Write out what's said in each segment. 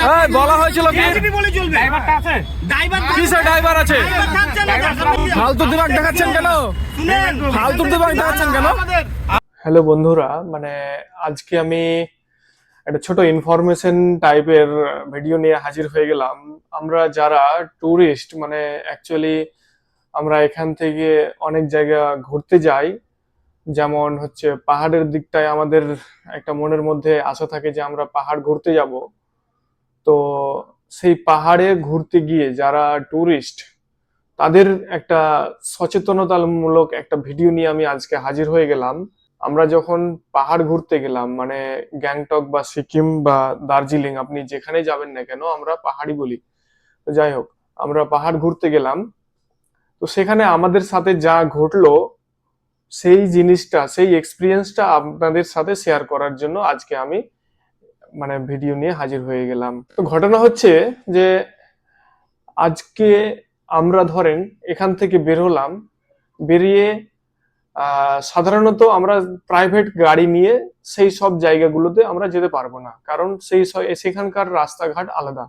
এই বলা হয়েছিল কি এনজিপি বলে চলবে। ড্রাইভারটা আছে? কিসের ড্রাইভার আছে? ড্রাইভার থাকছে না, ফালতু দিমাগ দেখাচ্ছেন কেন? শুনেন, ফালতু দিমাগ দেখাচ্ছেন কেন? হ্যালো বন্ধুরা, মানে আজকে আমি একটা ছোট ইনফরমেশন টাইপের ভিডিও নিয়ে হাজির হয়ে গেলাম। আমরা যারা ট্যুরিস্ট, মানে অ্যাকচুয়ালি আমরা এখান থেকে অনেক জায়গা ঘুরতে যাই, যেমন হচ্ছে পাহাড়ের দিকটায় আমাদের একটা মনের মধ্যে আশা থাকে যে আমরা পাহাড় ঘুরতে যাব। তো সেই পাহাড়ে ঘুরতে গিয়ে যারা ট্যুরিস্ট, তাদের একটা সচেতনতামূলক একটা ভিডিও নিয়ে আমি আজকে হাজির হয়ে গেলাম। আমরা যখন পাহাড় ঘুরতে গেলাম, মানে গ্যাংটক বা সিকিম বা দার্জিলিং, আপনি যেখানে যাবেন না কেন আমরা পাহাড়ই বলি। তো যাই হোক, আমরা পাহাড় ঘুরতে গেলাম। তো সেখানে আমাদের সাথে যা ঘটলো, সেই জিনিসটা, সেই এক্সপিরিয়েন্সটা আপনাদের সাথে শেয়ার করার জন্য আজকে আমি মানে ভিডিও নিয়ে হাজির হয়ে গেলাম। তো ঘটনা হচ্ছে যে আজকে আমরা ধরেন এখান থেকে বের হলাম, বেরিয়ে সাধারণত আমরা প্রাইভেট গাড়ি নিয়ে সেই সব জায়গাগুলোতে আমরা যেতে পারবো না, কারণ সেখানকার রাস্তাঘাট আলাদা।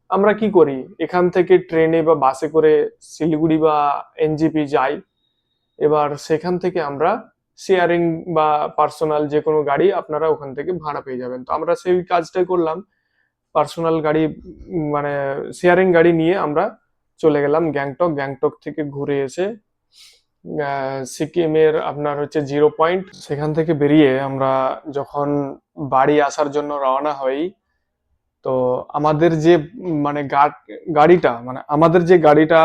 আমরা কি করি, এখান থেকে ট্রেনে বা বাসে করে শিলিগুড়ি বা এনজিপি যাই। এবার সেখান থেকে আমরা শেয়ারিং বা পার্সোনাল যে কোনো গাড়ি আপনারা ওখান থেকে ভাড়া পেয়ে যাবেন। তো আমরা সেই কাজটাই করলাম, পার্সোনাল গাড়ি মানে শেয়ারিং গাড়ি নিয়ে আমরা চলে গেলাম গ্যাংটক। গ্যাংটক থেকে ঘুরে এসে সিকিমের আপনার হচ্ছে 0 পয়েন্ট, সেখান থেকে বেরিয়ে আমরা যখন বাড়ি আসার জন্য রওনা হই, তো আমাদের যে মানে গাড়িটা, মানে আমাদের যে গাড়িটা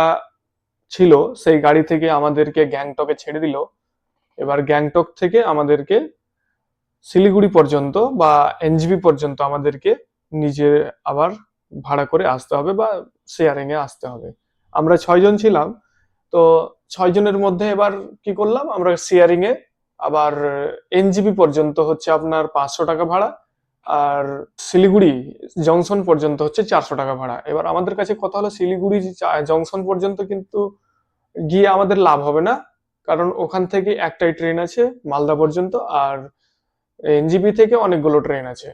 ছিল সেই গাড়ি থেকে আমাদেরকে গ্যাংটকে ছেড়ে দিল। এবার গ্যাংটক থেকে আমাদেরকে শিলিগুড়ি পর্যন্ত বা এনজিপি পর্যন্ত আমাদেরকে নিজে আবার ভাড়া করে আসতে হবে বা শেয়ারিং এ আসতে হবে। আমরা 6 জন ছিলাম। তো 6 জনের মধ্যে এবার কি করলাম, আমরা শেয়ারিং এ আবার এনজিপি পর্যন্ত হচ্ছে আপনার 500 টাকা ভাড়া, আর শিলিগুড়ি জংশন পর্যন্ত হচ্ছে 400 টাকা ভাড়া। এবার আমাদের কাছে কথা হলো শিলিগুড়ি জংশন পর্যন্ত কিন্তু গিয়ে আমাদের লাভ হবে না, কারণ ওখান থেকে একটাই ট্রেন আছে মালদা পর্যন্ত, আর এনজিপি থেকে অনেকগুলো ট্রেন আছে।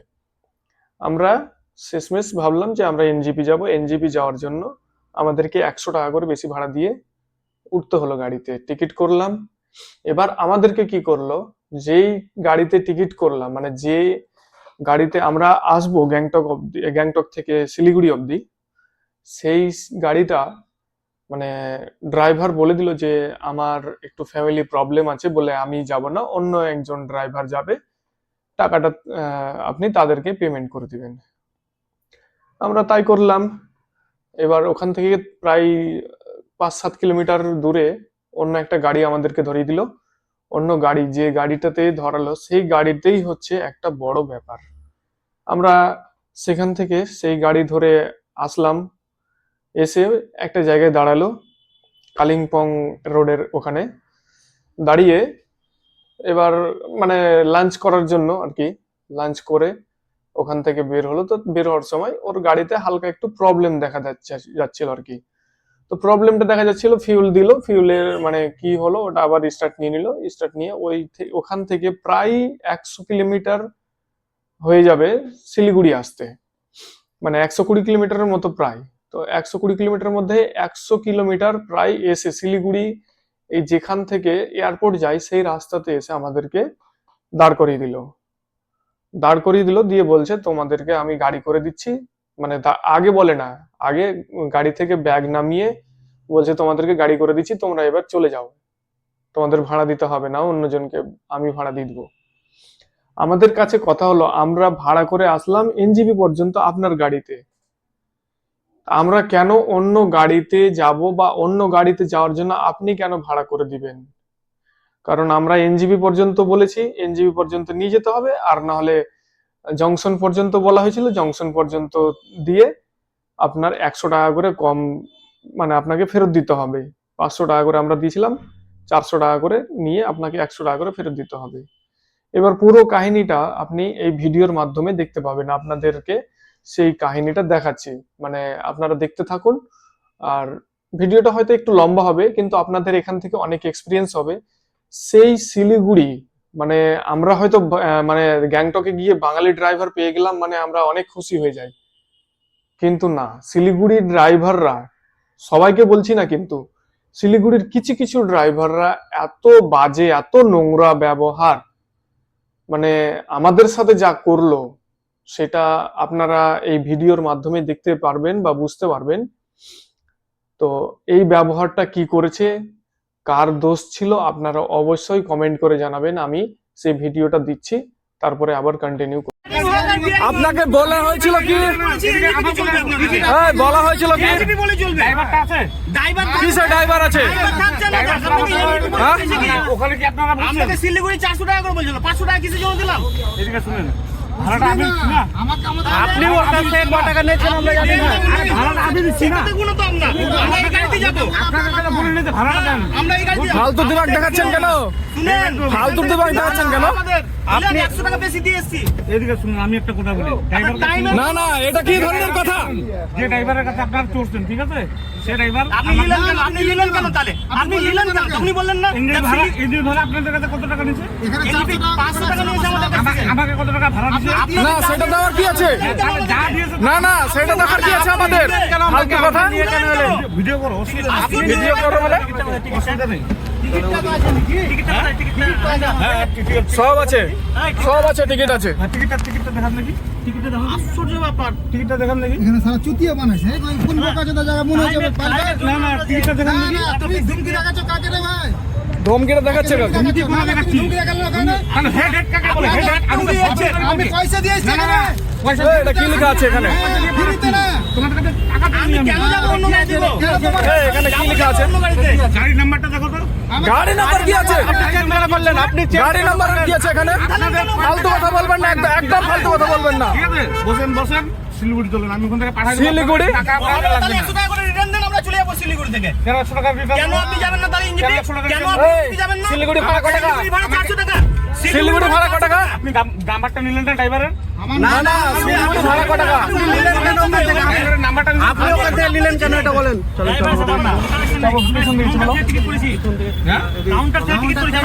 আমরা শেষমেশ ভাবলাম যে আমরা এনজিপি যাব। এনজিপি যাওয়ার জন্য আমাদেরকে 100 টাকা করে বেশি ভাড়া দিয়ে উঠতে হলো গাড়িতে, টিকিট করলাম। এবার আমাদেরকে কি করলো, যেই গাড়িতে টিকিট করলাম, মানে যে গাড়িতে আমরা আসবো গ্যাংটক অব্দি, গ্যাংটক থেকে শিলিগুড়ি অব্দি, সেই গাড়িটা মানে ড্রাইভার বলে দিল যে আমার একটু ফ্যামিলি প্রবলেম আছে বলে আমি যাব না, অন্য একজন ড্রাইভার যাবে, টাকাটা আপনি তাদেরকে পেমেন্ট করে দিবেন। আমরা তাই করলাম। এবার ওখান থেকে প্রায় 5-7 কিলোমিটার দূরে অন্য একটা গাড়ি আমাদেরকে ধরিয়ে দিল। অন্য গাড়ি, যে গাড়িটাতে ধরালো সেই গাড়িতেই হচ্ছে একটা বড় ব্যাপার। আমরা সেখান থেকে সেই গাড়ি ধরে আসলাম, এসে একটা জায়গায় দাঁড়ালো, কালিম্পং রোডের ওখানে দাঁড়িয়ে। এবার মানে লাঞ্চ করার জন্য আর কি, লাঞ্চ করে ওখান থেকে বের হলো। তো বের হওয়ার সময় ওর গাড়িতে হালকা একটু প্রবলেম দেখা যাচ্ছিল আর কি। তো প্রবলেমটা দেখা যাচ্ছিল, ফিউল দিল, ফিউলের মানে কি হলো ওটা আবার স্টার্ট নিয়ে নিল। স্টার্ট নিয়ে ওখান থেকে প্রায় 100 কিলোমিটার হয়ে যাবে শিলিগুড়ি আসতে, মানে 120 কিলোমিটারের মতো প্রায়। তো 120 কিলোমিটার মধ্যে 100 কিলোমিটার প্রায় এসে শিলিগুড়ি এই যেখান থেকে এয়ারপোর্ট যায় সেই রাস্তাতে এসে আমাদেরকে দাঁড় করিয়ে দিল। দাঁড় করিয়ে দিল দিয়ে বলছে তোমাদেরকে আমি গাড়ি করে দিচ্ছি। মানে আগে বলে না, আগে গাড়ি থেকে ব্যাগ নামিয়ে বলছে তোমাদেরকে গাড়ি করে দিচ্ছি, তোমরা এবার চলে যাও, তোমাদের ভাড়া দিতে হবে না, অন্যজনকে আমি ভাড়া দিয়ে দিবো। আমাদের কাছে কথা হলো, আমরা ভাড়া করে আসলাম এনজিপি পর্যন্ত আপনার গাড়িতে, আমরা কেন অন্য গাড়িতে যাব বা অন্য গাড়িতে যাওয়ার জন্য আপনি কেন ভাড়া করে দিবেন? কারণ আমরা এনজিপি পর্যন্ত বলেছি, এনজিপি পর্যন্ত নিয়ে যেতে হবে, আর না হলে জংশন পর্যন্ত বলা হয়েছিল, জংশন পর্যন্ত দিয়ে আপনার 100 টাকা করে কম মানে আপনাকে ফেরত দিতে হবে। 500 টাকা করে আমরা দিয়েছিলাম, 400 টাকা করে নিয়ে আপনাকে 100 টাকা করে ফেরত দিতে হবে। এবার পুরো কাহিনীটা আপনি এই ভিডিওর মাধ্যমে দেখতে পাবেন, আপনাদেরকে সেই কাহিনীটা দেখাচ্ছি, মানে আপনারা দেখতে থাকুন। আর ভিডিওটা হয়তো একটু লম্বা হবে, কিন্তু আপনাদের এখান থেকে অনেক এক্সপিরিয়েন্স হবে। সেই শিলিগুড়ি, মানে আমরা হয়তো মানে গ্যাংটকে গিয়ে বাঙালি ড্রাইভার পেয়ে গেলাম, মানে আমরা অনেক খুশি হয়ে যাই। কিন্তু না, শিলিগুড়ির ড্রাইভাররা, সবাইকে বলছি না, কিন্তু শিলিগুড়ির কিছু কিছু ড্রাইভাররা এত বাজে, এত নোংরা ব্যবহার, মানে আমাদের সাথে যা করলো সেটা আপনারা এই ভিডিওর মাধ্যমে দেখতে পারবেন বা বুঝতে পারবেন। তো এই ব্যবহারটা কি করেছে, কার দোষ ছিল, আপনারা অবশ্যই কমেন্ট করে জানাবেন। আমি সেই ভিডিওটা দিচ্ছি, তারপরে আবার কন্টিনিউ। আপনাকে বলা হয়েছিল কি, বলা হয়েছিল কি কিসের ড্রাইভার আছে? শিলিগুড়ি 400 টাকা করে বলছিল, 500 টাকা কিসের জন্য দিলাম? আপনি ওর কাছ থেকে কত টাকা নিয়েছেন আমরা জানি না। ফালতু দিমাগ দেখাচ্ছেন কেন? ফালতু দিমাগ দেখাচ্ছেন কেন? আপনি 100 টাকা বেশি দিয়ে এসেছি। এদিকে শুনুন, আমি একটা কথা বলি। না না, এটা কি ধরনের কথা? যে ড্রাইভারের কাছে আপনার চড়ছেন, ঠিক আছে, সে ড্রাইভার আপনি নিলেন কেন? আপনি নিলেন কেন তাহলে? আপনি নিলেন কেন? তখনই বললেন না। ইঞ্জিন ভাড়া আপনাদের কাছে কত টাকা নিচ্ছে? 500 টাকা নিয়েছে আমাদের কাছ থেকে। আমাকে কত টাকা ভাড়া দিচ্ছে? না সেটা দেওয়ার কি আছে? যা দিয়েছে না না, সেটা দেখার কি আছে আমাদের? ফালতু কথা। ভিডিও করো, অসুবিধা নেই। আপনি ভিডিও করো বলে অসুবিধা নেই। সব আছে, সব আছে, টিকিট আছে। টিকিটটা দেখান নাকি? টিকিটটা দেখান। আশ্চর্য ব্যাপার। টিকিটটা দেখান নাকি? এখানে সারা চুতিয়া বানাইছে কোন বোকাচোদা জায়গা মনে হচ্ছে পারবে না না, টিকিটটা দেখান নাকি? তুমি ধুমকি দেখাচ্ছ কাকে রে ভাই ধমকিটা দেখাচ্ছে কেন? ধুমকি দেখালো কানে মানে হেড কাকে বলে? হেড আমি পয়সা দিয়েছি টাকা রে এটা কি লেখা আছে এখানে? ফ্রিতে না তোমাদের কাছে টাকা আমি কেন যাবো অন্য গাড়ি দিব? এখানে কি লেখা আছে? অন্য গাড়িতে। গাড়ির নাম্বারটা দেখো তো। গাড়ি নাম্বার কি আছে? বললেন আপনি গাড়ি নাম্বার কি আছে এখানে? ফালতু কথা বলবেন না, একদম ফালতু কথা বলবেন না। ঠিক আছে, বসেন বসেন, শিলিগুড়ি চলেন, আমি ওখান থেকে পাঠাই দেব। শিলিগুড়ি? টাকা আপনার তাহলে লাগবে না। 100 টাকা করে রিটার্ন দেন, আমরা চলে যাবো শিলিগুড়ি থেকে। 1,300 টাকা রিটার্ন কেন আপনি যাবেন না তাহলে ইঞ্জিনে? কেন 100 টাকা কেন দিবেন? আপনি যাবেন না? শিলিগুড়ি ভাড়া কত টাকা? শিলিগুড়ি ভাড়া 400 টাকা। শিলিগুড়ি ভাড়া কত টাকা? আপনি নাম্বারটা নিলেন না ড্রাইভারের? না না, শিলিগুড়ি ভাড়া কত টাকা? ড্রাইভারের নাম্বারটা আপনি ওখান থেকে নিলেন কেন এটা বলেন? টিকিট করেছি। হ্যাঁ? কাউন্টার থেকে টিকিট করেছি।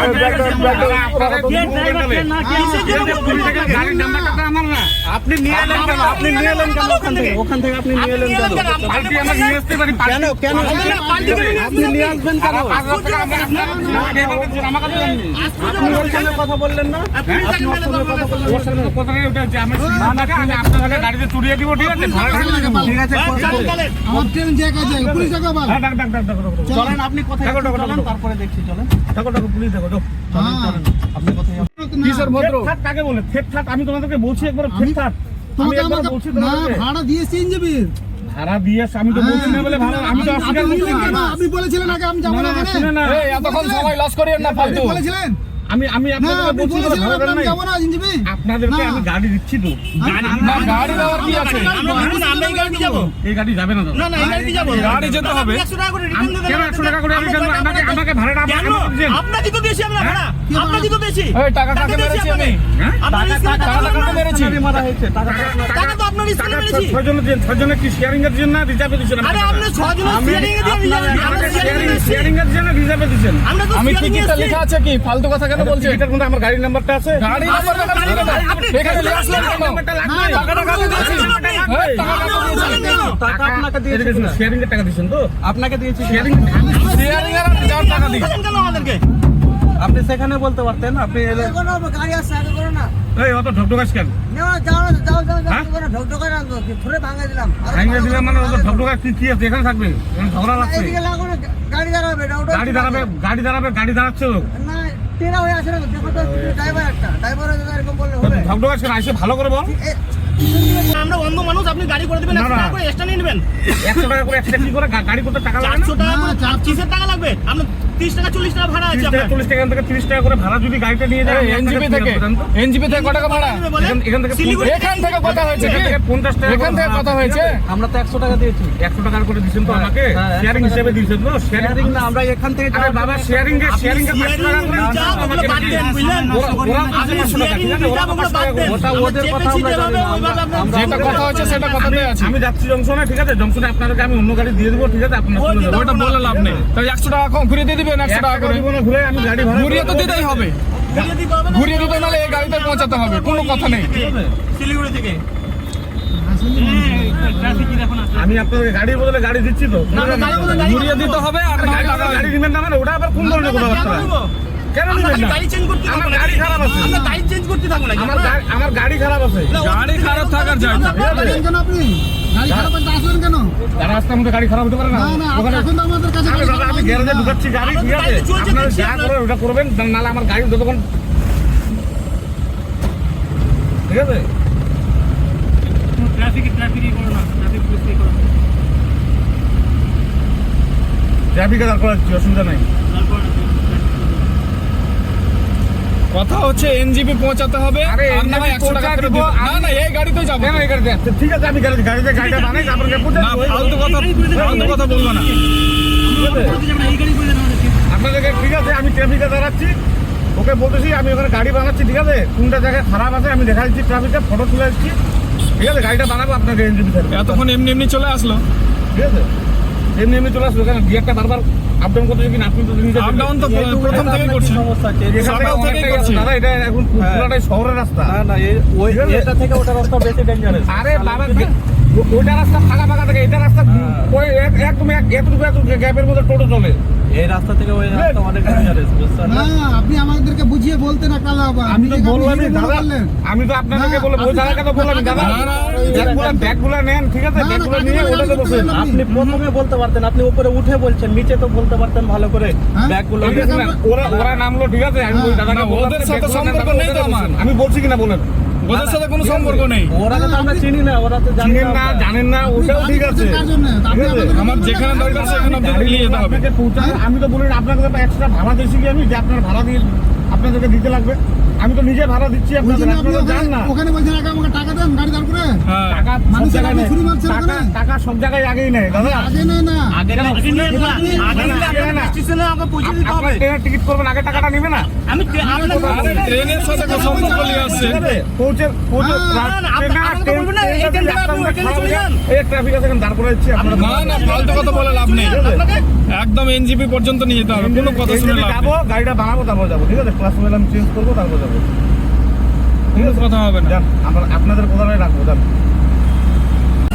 গাড়ির নাম্বারটা তো আমার না। আপনি নিয়ে এলেন কেন? আপনি নিয়ে এলেন কেন ওখান থেকে? ওখান থেকে আপনি নিয়ে এলেন কেন? পাল্টি আমরা নিয়ে আসতে পারি। কেন কেন আপনি নিয়ে আসবেন কেন? আমার কাছে জাননি। আপনি ওর সঙ্গে কথা বললেন না? আপনি ওর সঙ্গে কথা বললেন ওর সাথে কথা নেই, ওটা হচ্ছে আমি আপনার গাড়িতে চুরিয়ে দিব, ঠিক আছে? ভাড়া দিয়ে দেবো। ঠিক আছে, আমার ট্রেন জায়গা যায় পুলিশ জায়গা বল হ্যাঁ, ডাক। চলেন, আপনি কোথায় দেখো, দেখো, চলেন, দেখো। তারপরে দেখছি। চলেন, দেখো, পুলিশ দেখো, দেখো। আপনি কোথায় কিসের ভদ্র? ফেট কাকে বলে? ফেট ঠাট আমি তোমাদেরকে বলছি একবার ফেট ঠাট। আমি তোমাকে একবার আমাকে বলছি না তোমাদেরকে। ভাড়া দিয়েছি ইঞ্জিবির ভাড়া দিয়ে আমি তো বলছি না বলে ভাড়া আমি তো অস্বীকার করছি না। আপনি বলেছিলেন আগে আমি যাবো না না, ওখানে শুনে না। এই এতক্ষণ সময় লস করিয়েন না ফালতু। বলেছিলেন আমি না আপনাদের আপনি বলছি বলেছিলেন ভাড়া দেন আমি নাই। যাবো না ইঞ্জিবি আপনাদেরকে না। আমি গাড়ি দিচ্ছি তো। না, গাড়ি দেওয়ার কি আছে? আমরা এই গাড়িতে যাবো। এই গাড়ি যাবে না তো। না না, এই গাড়িতে যাবো। গাড়ি যেতে হবে। 100 টাকা করে রিটার্ন দেন। কেন 100 টাকা করে আমি কেন আমাকে ভাড়াটা কেন? আপনাকে তো দিয়েছি আমরা ভাড়া। আপনাকে তো দিয়েছি। এই টাকা কাকে মেরেছি আমি? হ্যাঁ? আপনার স্ক্রিনে টাকা কাকে মেরেছি? মারা হয়েছে টাকা টাকা তো আপনার স্ক্রিনে মেরেছি। ছয়জনে কি শেয়ারিং এর জন্য রিজার্ভে দিচ্ছেন? আরে আপনি 6 জন শেয়ারিং এ দিয়ে আমাকে দিয়েছেন। শেয়ারিং এর জন্য রিজার্ভে দিচ্ছেন। আমরা তো আমি শেয়ারিং এ টিকিটটা লেখা আছে কি? ফালতু কথা কেন বলছেন? এটার মধ্যে আমার গাড়ির নাম্বারটা আছে। গাড়ি নাম্বার লেখা আছে কেন? এখানে নিয়ে আসলেন কেন? টাকাটা কাকে দিয়েছি? এই, টাকা কাকে দিয়েছি? টাকা আপনাকে দিয়েছি। শেয়ারিং এর টাকা দিচ্ছেন তো? আপনাকে দিয়েছি। শেয়ারিং শেয়ারিং এর যার টাকা দিই। কেন আমাদেরকে? আপনি সেখানে বলতে পারতেন। আপনি এলে গাড়ি আসছে আগে করো না এই অত ঢকঢকাস কেন? যাও ঢকঢকা রাখবো ধরে ভাঙা দিলাম ভাঙিয়ে দিলে মানে অত ঢকঢকাস কি আছে? এখানে থাকবে, এখানে ঝগড়া লাগছে। এইদিকে লাগো না গাড়ি দাঁড়াবে না, ওটা গাড়ি দাঁড়াচ্ছে লোক। না টেরা হয়ে আসে না দেখো তো ড্রাইভার একটা ড্রাইভার এরকম বললে হবে ঢকঢকাস কেন? আসে ভালো করে বল। আমরা অন্ধ মানুষ, আপনি গাড়ি করে দিবেন, না, 100 না। টাকা করে এক্সট্রা নিয়ে নেবেন। 100 টাকা করে একটা কি করে গাড়ি করতে টাকা লাগে না? 400 টাকা করে কিসের টাকা লাগবে? আমরা 30 টাকা 40 টাকা ভাড়া আছে 30 আপনার। টাকা 40 টাকা থেকে 30 টাকা করে ভাড়া যদি গাড়িটা নিয়ে যায় এনজিপি থেকে কত টাকা ভাড়া? এখান থেকে শিলিগুড়ি এখান থেকে কথা হয়েছে কি? 50 টাকা এখান থেকে কথা হয়েছে। আমরা তো 100 টাকা দিয়েছি। 100 টাকা করে দিয়েছেন তো আমাকে, হ্যাঁ, শেয়ারিং হিসেবে দিয়েছেন তো? শেয়ারিং না, আমরা এখান থেকে আরে বাবা, শেয়ারিং এ 500 টাকা করে যা ওগুলো বাদ দেন, বুঝলেন? ওরা আপনি 500 টাকা, ঠিক আছে? শেয়ারিং ওরা যা ওগুলো 500 বাদ টাকা দেন। ওটা ওদের কথা আমরা জানি না। আমরা যেটা কথা হয়েছে সেটা কথাতে আছে। আমি যাচ্ছি জংশনে, ঠিক আছে? জংশনে আপনাদেরকে আমি অন্য গাড়ি দিয়ে দেবো, ঠিক আছে? আপনারা চলে যাবেন। ওটা বলে লাভ নেই। তাই 100 টাকা কম ঘুরিয়ে দিয়ে দিবেন। 100 টাকা করে জীবনে ঘুরে আমি গাড়ি ভাড়া ঘুরিয়ে তো দিতেই হবে। ঘুরিয়ে দিতে হবে না? ঘুরিয়ে দিতে নাহলে এই গাড়িতে পৌঁছাতে হবে, কোনো কথা নেই। শিলিগুড়ি থেকে। ট্রাফিক আমি আপনাদের গাড়ির বদলে গাড়ি দিচ্ছি তো, ঘুরিয়ে দিতে হবে আর না হয় টাকা গাড়ি দিবেন না মানে ওটা আবার কোন ধরনের কথাবার্তা? কেন দিবেন না? গাড়ি চেঞ্জ করতে আমার গাড়ি খারাপ আছে, আমরা গাড়ি চেঞ্জ করতে থাকবো না আমার গাড়ি খারাপ আছে। গাড়ি খারাপ থাকার জায়গা। আসলেন কেন আপনি? গাড়ি খারাপ আছে, আসলেন কেন? রাস্তার মধ্যে গাড়ি খারাপ হতে পারে না? না, না, ওখানে এখন তো আমাদের কাছে আরে দাদা, আমি গ্যারেজে ঢুকাচ্ছি গাড়ি, ঠিক আছে? গাড়ি চলছে, আপনারা দেখছি যা আমরা। করেন ওটা করবেন, নাহলে আমার গাড়ি যতক্ষণ, ঠিক আছে? ট্রাফিকে দাঁড় করাচ্ছি, অসুবিধা নাই। কথা হচ্ছে এনজিপি পৌঁছাতে হবে আরে আর না হয় NGP 100 টাকা করে পৌঁছা দিতে- দিব, না না এই গাড়িতেই যাবো। কেন এই গাড়িতে? আচ্ছা, ঠিক আছে, আমি গাড়িতে গাড়িটা বানাই, আপনাকে পৌঁছে না দেবো। ফালতু কথা বলবো না। আপনাদেরকে ঠিক আছে, আমি ট্রাফিকে দাঁড়াচ্ছি, ওকে বলতেছি আমি ওখানে গাড়ি বানাচ্ছি, ঠিক আছে? কোনটা জায়গায় খারাপ আছে আমি দেখা দিচ্ছি, ট্রাফিকে ফটো তুলে দিচ্ছি, ঠিক আছে? গাড়িটা বানাবো আপনাকে এনজিপি থাকবে, এতক্ষণ এমনি এমনি চলে আসলো। ঠিক আছে? এমনি এমনি চলে আসলো, কেন গিয়ারটা বারবার আপ ডাউন করতে কিনা আপনি তো নিজে আপ ডাউন তো প্রথম থেকে করছি। সকাল থেকেই করছি। দাদা, এটা এখন পুরাটাই শহরের রাস্তা। এটা থেকে ওটা রাস্তা বেশি ডেঞ্জারাস আরে বাবা, ওইটা রাস্তা ফাঁকা ফাঁকা থাকে, এটা রাস্তা ওই একদম এতটুকু গ্যাপের মধ্যে টোটো চলে। এই রাস্তা থেকে ওই রাস্তা অনেক ডেঞ্জারাস বুঝছেন না, আপনি আমাদেরকে বুঝিয়ে বলতেন না কাল আবার। আমি তো আপনি বললামই নিজে দাদা, বললেন। আমি তো আপনাদেরকে বলে ওই জায়গাটা তো বললাম দাদা, না, না, ব্যাগগুলো নেন, ঠিক আছে? না, না, ব্যাগগুলো কাকে নিয়ে বলে ওটাতে আপনি বসেন। বললেন? আপনি প্রথমে বলতে পারতেন, আপনি উপরে উঠে বলছেন, নিচে তো বলতে পারতেন ভালো করে হ্যাঁ? ব্যাগগুলো ঠিক আছে না? ওরা নামলো, ঠিক আছে? আমি ওই দাদাকে না, বললাম ওদের যে সাথে ব্যাগগুলো নেন, সম্পর্ক তারপর নেই তো ওটাতে আমার। বসেন। আমি বলছি কিনা বলেন? ওদের সাথে কোনো সম্পর্ক নেই। ওরা তো আমরা চিনি না, ওরা তো জানি চিনেন না, না জানেন না, ওটাও ঠিক আছে। কার জন্য? আপনি ঠিক আছে? আমাদেরকে আমার বলবেন যেখানে না, দরকার সেখানে আপনাদের নিয়ে যেতে হবে। আপনাকে পৌঁছানো, আমি তো বলি না, আপনাকে তো এক্সট্রা ভাড়া দিয়েছি কি আমি, যে আপনার ভাড়া দিয়ে আপনাদেরকে দিতে লাগবে? আমি তো নিজে ভাড়া দিচ্ছি ওই আপনাদের, জন্য আপনি আপনারা জান না। ওখানে বলছেন আগে আমাকে টাকা দেন, গাড়ি দাঁড় করে। হ্যাঁ টাকা সব মানুষের জায়গায় আপনি নেই। ছুরি মারছেন টাকা ওখানে? টাকা সব জায়গায় আগেই নেই দাদা। আগে নেই না। আগে স্টেশনে আমাকে পৌঁছে দিতে হবে। আপনার ট্রেনের টিকিট করবেন, আগে টাকাটা নেবে না? আমি আরে ট্রেনের সাথে কোনো সম্পর্ক নিয়ে আসছে। ঠিক আছে? পৌঁছে না, না, আপনারা তো বলবেন না, এই ট্রেন থেকে আপনি ওই ট্রেনে চলে যান। এই ট্রাফিক আছে, এখানে দাঁড় করে দিচ্ছি আপনারা। না না ফালতু কথা বলে লাভ নেই। একদম এনজিপি পর্যন্ত নিয়ে যেতে হবে, কোনো কথা শুনে লাভ যাবো, নেই। গাড়িটা বানাবো, তারপর যাবো, ঠিক আছে? ক্লাস মোবাইল আমি চেঞ্জ করবো, তারপর যাবো। কোনো কথা হবে না। যান, আপনাদের কোথায় রাখবো, যান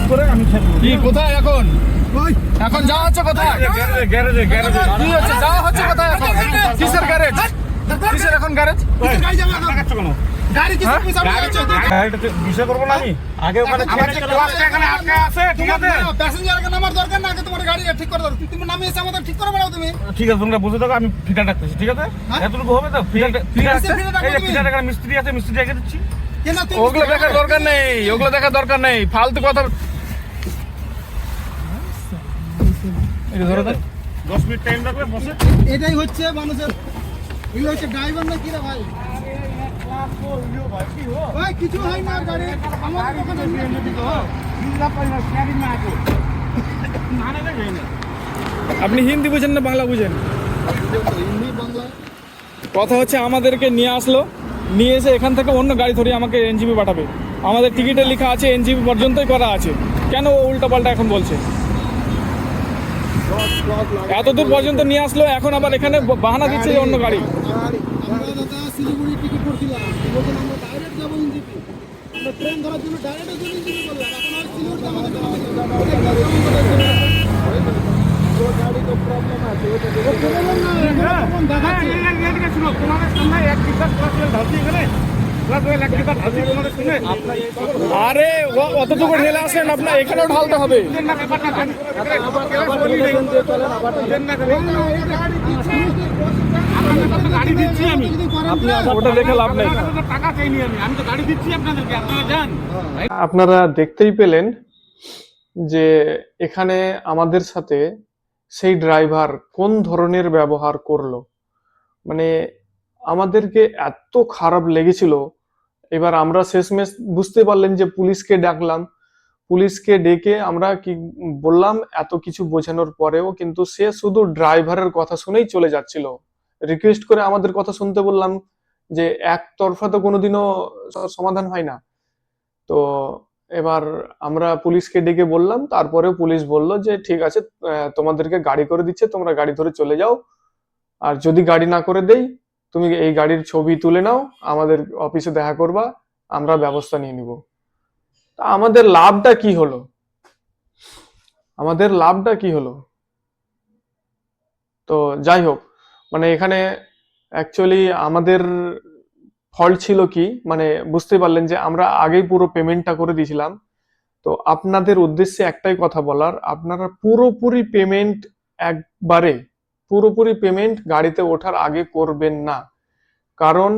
করে আমি ছেড়ে কি কোথায় এখন? ওই, এখন যাওয়া হচ্ছে কোথায়? গ্যারেজে কি হচ্ছে যাওয়া হচ্ছে কোথায় এখন? কিসের গ্যারেজ? কিসের এখন গ্যারেজ? গাড়ি যাবে এখন। টাকাচ্ছ কেন? গাড়ি কিসের পিছনে যাচ্ছে? গাড়িটা বিষয় করবো না আমি? আগে ওখানে আমার যে ক্লাসটা এখানে আটকে আছে, ঠিক আছে? প্যাসেঞ্জারকে নামার দরকার না, আগে তোমার গাড়ি ঠিক করে দাও। তুমি নামিয়ে এসে আমাদের ঠিক করে বেড়াও তুমি। ঠিক আছে, তোমরা বুঝে থাকো, আমি ফিটা ডাকতেছি, ঠিক আছে? হ্যাঁ? এতটুকু হবে তো? ফিটা ফিটা ডাকবো এই যে তুমি? ফিটা ডাকার মিস্ত্রি আছে, মিস্ত্রি রেখে দিচ্ছি। কেন তুমি ওগুলো দেখার দরকার নেই, ওগুলো দেখার দরকার নেই, ফালতু কথা। এই ধরো তো। 10 মিনিট টাইম লাগবে, বসে। এটাই হচ্ছে মানুষের, এগুলো হচ্ছে ড্রাইভার না কি রে ভাই? ভাই কিছু হয় না গাড়ি আমার দোকানে আপনি হিন্দি বুঝেন না বাংলা বুঝেন? কথা হচ্ছে আমাদেরকে নিয়ে আসলো, নিয়ে এসে এখান থেকে অন্য গাড়ি ধরে আমাকে এনজিপি পাঠাবে। আমাদের টিকিটে লেখা আছে এনজিপি পর্যন্তই করা আছে, কেন ও উল্টাপাল্টা এখন বলছে? এত দূর পর্যন্ত নিয়ে আসলো, এখন আবার এখানে বাহানা দিচ্ছে যে অন্য গাড়ি। আমরা দাদা শিলিগুড়ি টিকিট করছিলাম, বলছেন আমরা ডাইরেক্ট যাবো ইঞ্জিপি, আমরা ট্রেন ধরার জন্য ডাইরেক্ট যাবো ইঞ্জিপি বললাম, এখন আর শিলিগুড়ি আমাদের গাড়ি তো প্রবলেম আছে, দেখাচ্ছি। এদিকে শুনো, তোমাদের সামনে এক টিকার ক্লাস মোবাইল ঢালছি এখানে, ক্লাস মোবাইল এক টিকার ঢালছি তোমাদের শুনে। আরে অতটুকু ঢেলে আসেন, আপনার এখানেও ঢালতে হবে। গাড়ি দিচ্ছি আমি, ওটা দেখে লাভ নেই। টাকা চাইনি আমি তো গাড়ি দিচ্ছি আপনাদেরকে, আপনারা যান। আপনারা দেখতেই পেলেন যে এখানে আমাদের সাথে সেই ড্রাইভার কোন ধরনের ব্যবহার করলো, মানে আমাদেরকে এত খারাপ লেগেছিল। এবার আমরা শেষমেশ বুঝতে পারলেন যে পুলিশকে ডাকলাম, পুলিশকে ডেকে আমরা কি বললাম, এত কিছু বোঝানোর পরেও কিন্তু সে শুধু ড্রাইভারের কথা শুনেই চলে যাচ্ছিল। রিকোয়েস্ট করে আমাদের কথা শুনতে বললাম, যে একতরফা তো কোনোদিনও সমাধান হয় না। তো এবার আমরা পুলিশকে ডেকে বললাম, তারপরেও পুলিশ বলল যে ঠিক আছে, তোমাদেরকে গাড়ি করে দিচ্ছে, তোমরা গাড়ি ধরে চলে যাও, আর যদি গাড়ি না করে দেই তুমি এই গাড়ির ছবি তুলে নাও, আমাদের অফিসে দেখা করবা, আমরা ব্যবস্থা নিয়ে নিব। তা আমাদের লাভটা কি হলো? আমাদের লাভটা কি হলো? তো যাই হোক, মানে এখানে অ্যাকচুয়ালি আমাদের ফল্ট ছিল কি, মানে বুঝতে পারলেন যে আমরা আগেই পুরো পেমেন্টটা করে দিয়েছিলাম। তো আপনাদের উদ্দেশ্যে একটাই কথা বলার, আপনারা পুরোপুরি পেমেন্ট গাড়িতে ওঠার আগে করবেন না। কারণ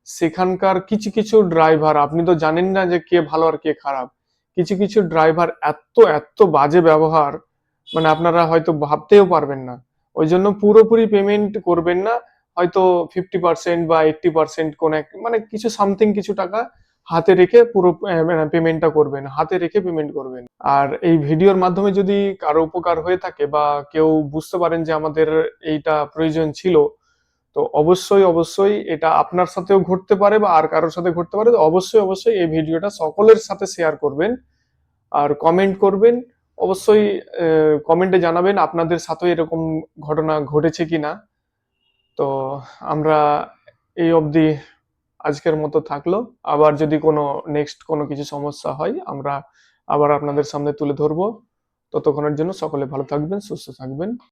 সেখানকার কিছু কিছু ড্রাইভার, আপনি তো জানেন না যে কে ভালো আর কে খারাপ। কিছু কিছু ড্রাইভার এত এত বাজে ব্যবহার, মানে আপনারা হয়তো ভাবতেও পারবেন না। ওই জন্য পুরোপুরি পেমেন্ট করবেন না, হয়তো 50% বা 80% কোন এক মানে কিছু সামথিং কিছু টাকা হাতে রেখে পুরো পেমেন্টটা করবেন, হাতে রেখে পেমেন্ট করবেন। আর এই ভিডিওর মাধ্যমে যদি কারো উপকার হয়ে থাকে বা কেউ বুঝতে পারেন যে আমাদের এইটা প্রয়োজন ছিল, তো অবশ্যই এটা আপনার সাথেও ঘটতে পারে বা আর কারোর সাথে ঘটতে পারে। তো অবশ্যই এই ভিডিওটা সকলের সাথে শেয়ার করবেন আর কমেন্ট করবেন। অবশ্যই কমেন্টে জানাবেন আপনাদের সাথে এরকম ঘটনা ঘটেছে কিনা। তো আমরা এই অবধি আজকের মতো থাকলো। আবার যদি কোনো নেক্সট কোনো কিছু সমস্যা হয় আমরা আবার আপনাদের সামনে তুলে ধরবো। ততক্ষণের জন্য সকলে ভালো থাকবেন, সুস্থ থাকবেন।